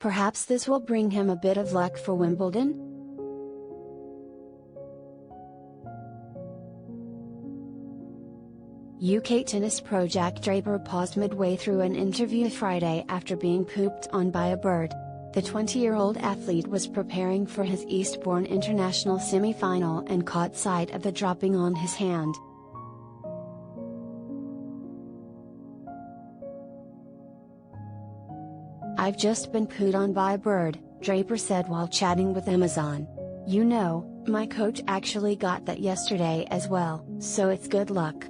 Perhaps this will bring him a bit of luck for Wimbledon? UK tennis pro Jack Draper paused midway through an interview Friday after being pooped on by a bird. The 20-year-old athlete was preparing for his Eastbourne International semi-final and caught sight of the dropping on his hand. "I've just been pooed on by a bird," Draper said while chatting with Amazon. "You know, my coach actually got that yesterday as well, so it's good luck."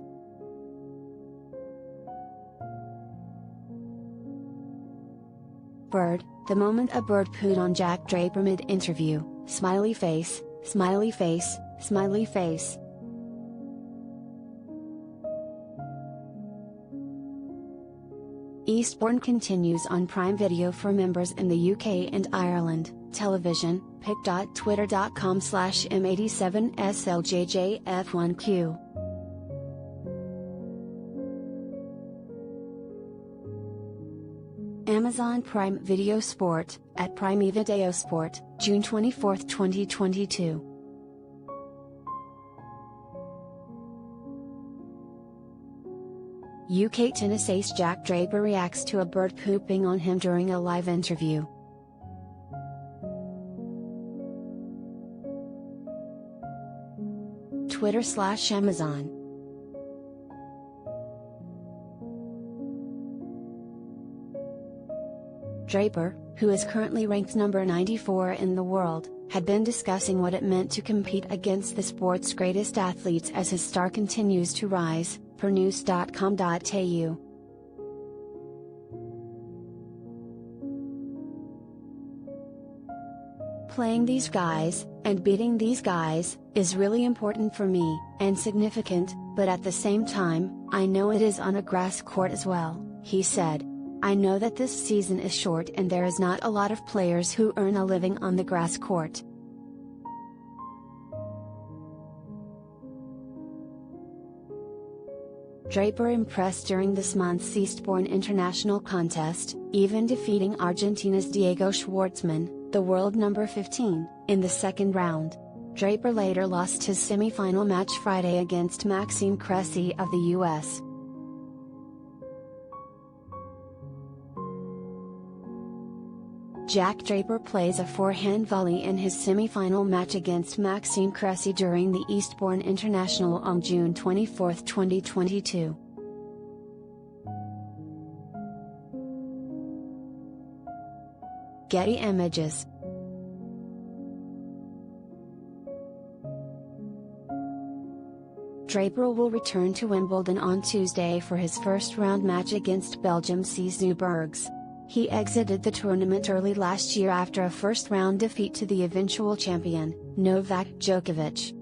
Bird, the moment a bird pooed on Jack Draper mid-interview, smiley face, smiley face, smiley face. Eastbourne continues on Prime Video for members in the UK and Ireland. Television, pic.twitter.com/m87SLJJF1Q. Amazon Prime Video Sport, at Prime Video Sport, June 24, 2022. UK tennis ace Jack Draper reacts to a bird pooping on him during a live interview. Twitter/Amazon. Draper, who is currently ranked number 94 in the world, had been discussing what it meant to compete against the sport's greatest athletes as his star continues to rise, per news.com.au. "Playing these guys, and beating these guys, is really important for me, and significant, but at the same time, I know it is on a grass court as well," he said. "I know that this season is short and there is not a lot of players who earn a living on the grass court. Draper impressed during this month's Eastbourne International contest, even defeating Argentina's Diego Schwartzman, the world number 15, in the second round. Draper later lost his semi-final match Friday against Maxime Cressy of the US. Jack Draper plays a forehand volley in his semi-final match against Maxime Cressy during the Eastbourne International on June 24, 2022. Getty Images. Draper will return to Wimbledon on Tuesday for his first-round match against Belgium's Zoubergs. He exited the tournament early last year after a first-round defeat to the eventual champion, Novak Djokovic.